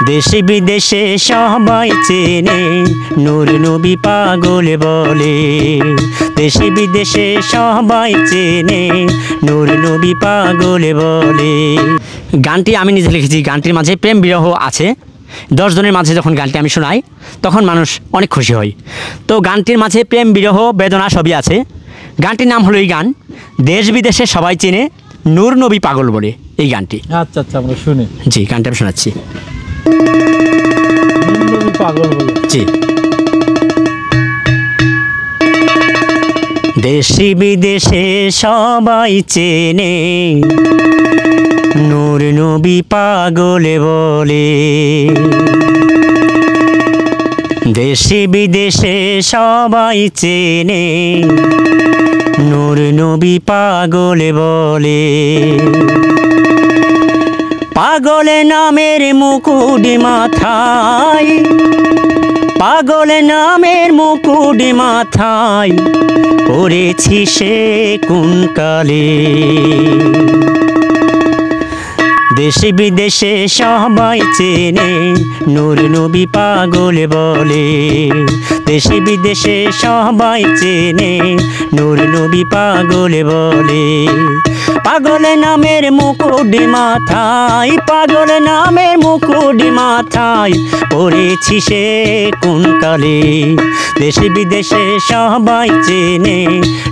দেশে বিদেশে সবাই চেনে নূর নবী পাগল বলে। দেশে বিদেশে সবাই চেনে নূর নবী পাগল বলে। গানটি আমি নিজে লিখেছি। গানটির মাঝে প্রেম বিরহ আছে। 10 জনের মাঝে যখন গানটি আমি শোনাই তখন মানুষ অনেক খুশি হয়। তো গানটির মাঝে প্রেম বিরহ বেদনা সবই আছে। গানটির নাম হলো এই গান দেশ বিদেশে সবাই চেনে নূর নবী পাগল বলে। এই গানটি আচ্ছা আচ্ছা আমরা শুনি। জি, গানটা আমি শোনাচ্ছি। নূর নবী পাগল বলে। জি। দেশে বিদেশে সবাই চেনে নূর নবী পাগল বলে। দেশে বিদেশে সবাই চেনে নূর নবী পাগল বলে। পাগল নামের মুকুট মাথায়, পাগল নামের মুকুট মাথায় পড়েছি সে কোন কালে। দেশে বিদেশে সবাই চেনে নূর নবী পাগল বলে। দেশে বিদেশে সবাই চেনে নূর নবী পাগল বলে। পাগল নামের মুকুট মাথায়, পাগল নামের মুকুট মাথায় পড়েছি সে কোন কালে। দেশে বিদেশে সবাই চেনে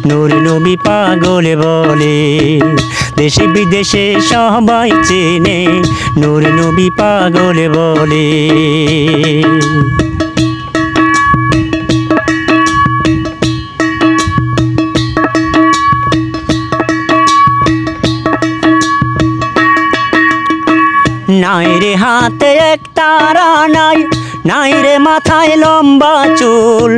নূর নবী পাগল বলে। দেশে বিদেশে সবাই চেনে নূর নবী পাগল বলে। নাই রে হাতে এক তারা নাই, নাই রে মাথায় লম্বা চুল,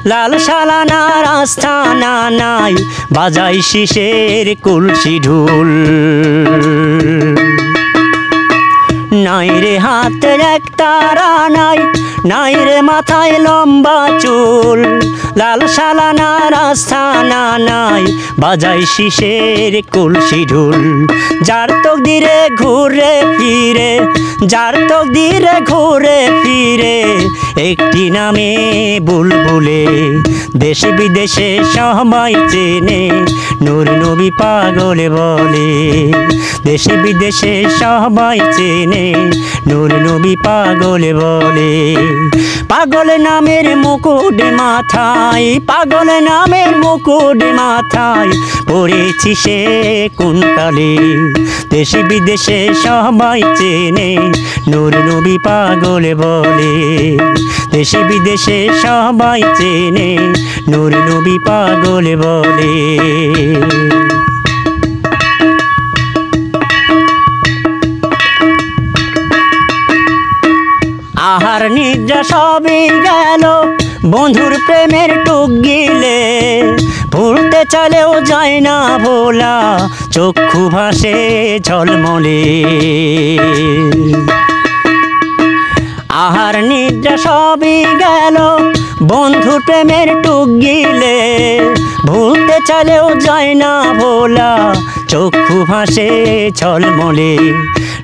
লাল সালানা রাস্তানা নাই, বাজাই শিশের কলসি ঢোল। নাই রে হাতে এক তারা নাই, নাই রে মাথায় লম্বা চুল, লাল সালানা রাস্তানা নাই, বাজাই শিশের কলসি ঢোল। যার তকদিরে ঘুরে ফিরে, যার তকদিরে ঘুরে ফিরে একটি নামে বুলবুলে। দেশে বিদেশে সবাই চেনে নূর নবী পাগল বলে। দেশে বিদেশে সবাই চেনে নূর নবী পাগল বলে। পাগল নামের মুকুট মাথায়, পাগল নামের মুকুট মাথায় পড়েছি সে কোন কালে। দেশে বিদেশে সবাই চেনে নূর নবী পাগল বলে। দেশে বিদেশে সবাই চেনে নূর নবী পাগল বলে। আহার নিদ্রা সবই গেল বন্ধুর প্রেমের টুক গিলে, ভুলতে চালেও যায় না ভোলা, চক্ষু ভাসে ঝলমলে। আহার নিদ্রা সবই গেল বন্ধুর প্রেমের টুক গিলে, ভুলতে চালেও যায় না ভোলা, চক্ষু ভাসে ঝলমলে।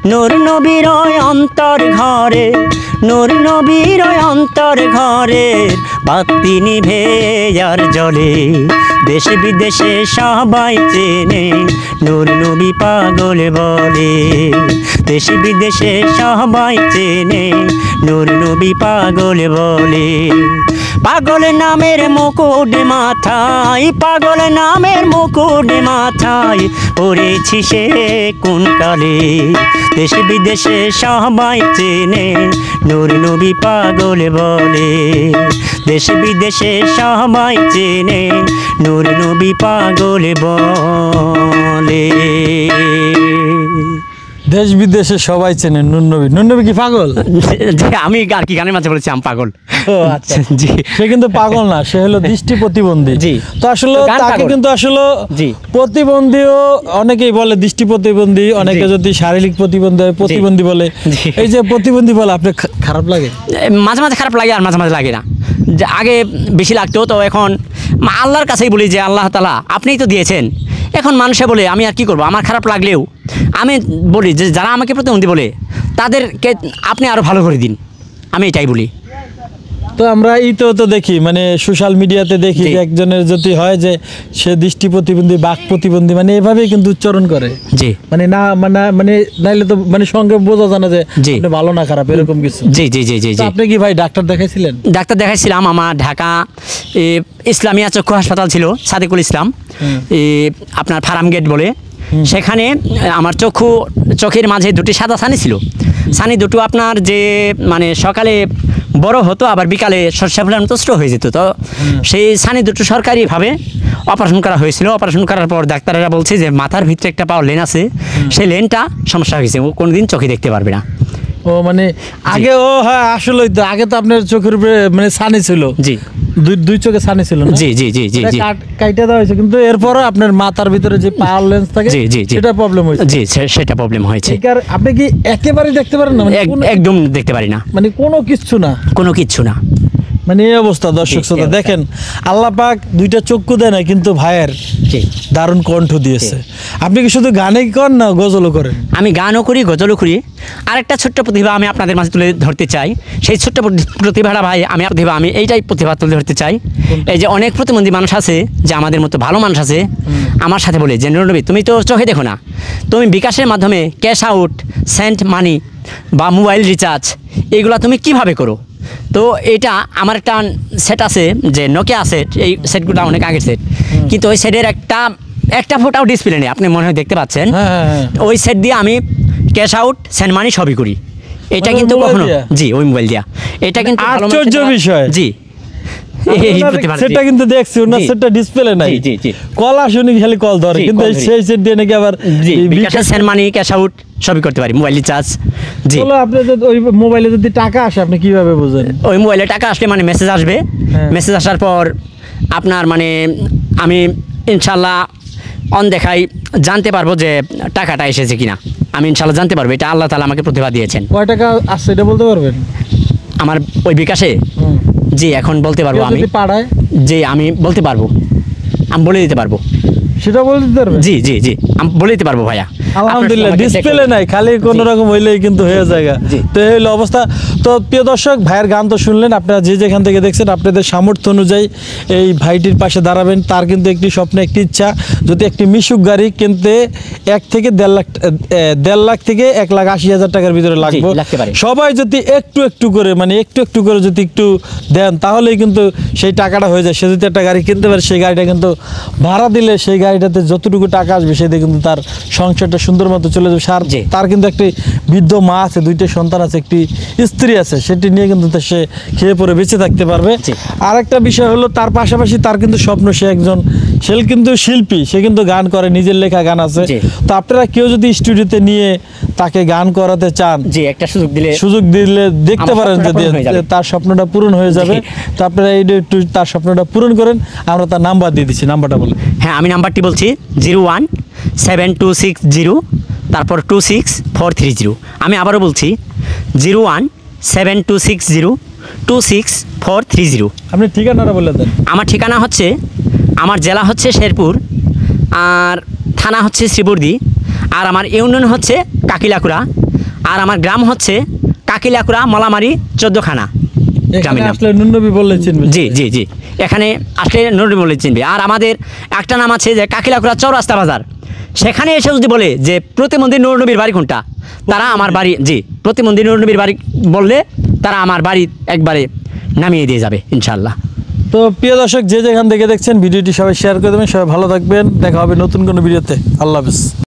নূর নবীর অন্তর ঘরে, নূর নবীর অন্তর ঘরে বাতি নিভে আর জ্বলে। দেশে বিদেশে সবাই চেনে নূর নবী পাগল বলে। দেশে বিদেশে সবাই চেনে নূর নবী পাগল বলে। পাগল নামের মুকুট মাথায়, পাগল নামের মুকুট মাথায় পড়েছি সে কোন কালে। দেশে বিদেশে সবাই চেনে নূর নবী পাগল বলে। দেশে বিদেশে সবাই চেনে নূর নবী পাগল বলে। দেশ বিদেশে সবাই চেনে নূর নবী। নূর নবী কি পাগল? আমি আর কি গানের মাঝে বলেছি আমি পাগল। আচ্ছা জি, সে কিন্তু পাগল না, সে হলো দৃষ্টি প্রতিবন্ধী। জি, তো আসলে তাকে কিন্তু আসলে প্রতিবন্ধীও অনেকেই বলে, দৃষ্টি প্রতিবন্ধী, অনেকে যদি শারীরিক প্রতিবন্ধী হয় প্রতিবন্ধী বলে। এই যে প্রতিবন্ধী বলে আপনার খারাপ লাগে? মাঝে মাঝে খারাপ লাগে আর মাঝে মাঝে লাগে না। যে আগে বেশি লাগতো, তো এখন আল্লাহর কাছেই বলি যে আল্লাহ তাআলা আপনিই তো দিয়েছেন। এখন মানুষে বলে আমি আর কী করবো, আমার খারাপ লাগলেও আমি বলি যে যারা আমাকে প্রতিবন্ধী বলে তাদেরকে আপনি আরও ভালো করে দিন, আমি এটাই বলি। তো আমরা তো দেখি মানে সোশ্যাল মিডিয়াতে দেখি যে একজনের যদি হয় যে সে দৃষ্টি প্রতিবন্ধী, বাক প্রতিবন্ধী, মানে এভাবেই কিন্তু উচ্চারণ করে, জি মানে না মানে নাইলে তো মানে সঙ্গে বোঝা জানা যে আপনি ভালো না খারাপ এরকম কিছু। জি জি জি জি জি। আপনি কি ভাই ডাক্তার দেখাইছিলেন? ডাক্তার দেখাইছিলাম, আমার ঢাকা ইসলামিয়া চক্ষু হাসপাতাল ছিল, সাদিকুল ইসলাম, আপনার ফার্ম গেট বলে, সেখানে আমার চোখের মাঝে দুটি সাদা ছানি ছিল। ছানি দুটো আপনার যে মানে সকালে বড় হতো, আবার বিকালে সর্ষে ফুলের মতো ছোট হয়ে যেত। তো সেই ছানি দুটো সরকারিভাবে অপারেশন করা হয়েছিল। অপারেশন করার পর ডাক্তাররা বলছে যে মাথার ভিতরে একটা পাওয়ার লেন আছে, সেই লেনটা সমস্যা হয়েছে, ও কোনোদিন চোখে দেখতে পারবে না। ও মানে আগে, ও হ্যাঁ আসলেই তো আগে তো আপনার চোখের উপরে মানে ছানি ছিল। জি, দুই চোখে ছানি ছিল না? জি জি জি জি জি। কাইটা দেওয়া হয়েছে, কিন্তু এরপরও আপনার মাথার ভিতরে যে পাওয়ার লেন্স থাকে জি জি জি, সেটা প্রবলেম হয়েছে। জি সেটা প্রবলেম হয়েছে। আপনি কি একেবারে দেখতে পারেন না? একদম দেখতে পারি না, মানে কোনো কিচ্ছু না, কোনো কিচ্ছু না। মানে এই অবস্থা। দর্শক শ্রোতা দেখেন, আল্লাহ পাক দুইটা চক্ষু দেয় না, কিন্তু ভাইয়ের দারুণ কণ্ঠ দিয়েছে। আপনি কি শুধু গানে করেন না গজলও করেন? আমি গানও করি, গজলও করি। আরেকটা ছোট্ট প্রতিভা আমি আপনাদের মাঝে তুলে ধরতে চাই। সেই ছোট্ট প্রতিভাটা ভাই আমি এইটাই প্রতিভা তুলে ধরতে চাই। এই যে অনেক প্রতিবন্ধী মানুষ আছে, যে আমাদের মতো ভালো মানুষ আছে, আমার সাথে বলে যে নুরনবী তুমি তো চোখে দেখো না, তুমি বিকাশের মাধ্যমে ক্যাশ আউট, সেন্ট মানি বা মোবাইল রিচার্জ এগুলো তুমি কিভাবে করো? তো এটা আমার একটা সেট আছে, যে নোকিয়া সেট, এই সেটগুলো অনেক আগের সেট, কিন্তু ওই সেটের একটা ফোটাও ডিসপ্লে নেই, আপনি মনে হয় দেখতে পাচ্ছেন। ওই সেট দিয়ে আমি ক্যাশ আউট, সেন্ট মানি সবই করি। এটা কিন্তু কখনো, জি ওই মোবাইল দিয়া, এটা কিন্তু আশ্চর্য বিষয়। জি সেটা কিন্তু দেখছি ওনার সেটটা ডিসপ্লে নাই। জি জি, কল আসুনি, খালি কল ধরে, কিন্তু সেই সেট দিয়ে নাকি আবার বিকাশ, সেন্ট মানি, ক্যাশ আউট সবই করতে পারি, মোবাইল রিচার্জ। জি, বলো আপনি ওই মোবাইলে যদি টাকা আসে আপনি কিভাবে বুঝেন? ওই মোবাইলে টাকা আসলে মানে মেসেজ আসবে, মেসেজ আসার পর আপনার মানে আমি ইনশাল্লাহ দেখাই জানতে পারবো যে টাকাটা এসেছে কিনা, আমি ইনশাল্লাহ জানতে পারবো। এটা আল্লাহ তাআলা আমাকে প্রতিভা দিয়েছেন। কয় টাকা আসছে এটা বলতে পারবেন আমার ওই বিকাশে? জি এখন বলতে পারবো আমি। জি আমি বলতে পারবো, আমি বলে দিতে পারবো। সেটা বলে দিতে পারবেন? জি জি জি, আমি বলে দিতে পারবো ভাইয়া। আলহামদুলিল্লাহ, ডিসপ্লে নাই, খালি কোনো রকম হইলেই কিন্তু হয়ে যায়। তো এই হলো অবস্থা। তো প্রিয় দর্শক, ভাইয়ের গান তো শুনলেন, আপনারা যে যেখান থেকে দেখছেন আপনাদের সামর্থ্য অনুযায়ী এই ভাইটির পাশে দাঁড়াবেন। তার কিন্তু একটি স্বপ্ন, একটি ইচ্ছা, যদি একটি মিশুক গাড়ি কিনতে 1 থেকে 1.5 লাখ থেকে 1,80,000 টাকার ভিতরে লাগবে। সবাই যদি একটু একটু করে, মানে একটু একটু করে যদি একটু দেন, তাহলেই কিন্তু সেই টাকাটা হয়ে যায়। সে যদি একটা গাড়ি কিনতে পারে, সেই গাড়িটা কিন্তু ভাড়া দিলে সেই গাড়িটাতে যতটুকু টাকা আসবে সেটা কিন্তু তার সংসারটা সুন্দর মতো চলে যাবে। তার কিন্তু একটি বৃদ্ধ মা আছে, 2টা সন্তান আছে, একটি স্ত্রী আছে, সেটি নিয়ে কিন্তু সে খেয়ে পরে বেঁচে থাকতে পারবে। আর একটা বিষয় হলো, তার পাশাপাশি তার কিন্তু স্বপ্ন, সে কিন্তু শিল্পী, সে কিন্তু গান করে, নিজের লেখা গান আছে। তো আপনারা কেউ যদি স্টুডিওতে নিয়ে তাকে গান করাতে চান, একটা সুযোগ দিলে দেখতে পারেন যে তার স্বপ্নটা পূরণ হয়ে যাবে। তো আপনারা একটু তার স্বপ্নটা পূরণ করেন। আমরা তার নাম্বার দিয়ে দিচ্ছি, নাম্বারটা বলুন। হ্যাঁ, আমি নাম্বারটি বলছি 017260 তারপর 26430। আমি আবারও বলছি 017260 26430। আপনি ঠিকানাটা বলে দেন। আমার ঠিকানা হচ্ছে, আমার জেলা হচ্ছে শেরপুর, আর থানা হচ্ছে শ্রীবর্দী, আর আমার ইউনিয়ন হচ্ছে কাকিলাকুড়া, আর আমার গ্রাম হচ্ছে কাকিলাকুড়া মলামারি 14 খানা। নুরনবী বললে চিনবে। জি জি জি, এখানে আসলে নুরনবী বললে চিনবে। আর আমাদের একটা নাম আছে যে কাকিলাকুড়া চৌরাস্তা বাজার, সেখানে এসে যদি বলে যে প্রতিবন্ধী নুরনবীর বাড়ি কোনটা, তারা আমার বাড়ি, জি প্রতিবন্ধী নুরনবীর বাড়ি বললে তারা আমার বাড়ি একবারে নামিয়ে দিয়ে যাবে ইনশাল্লাহ। তো প্রিয় দর্শক, যে যেখান থেকে দেখছেন ভিডিওটি সবাই শেয়ার করে দেবেন। সবাই ভালো থাকবেন, দেখা হবে নতুন কোনো ভিডিওতে। আল্লাহ হাফেজ।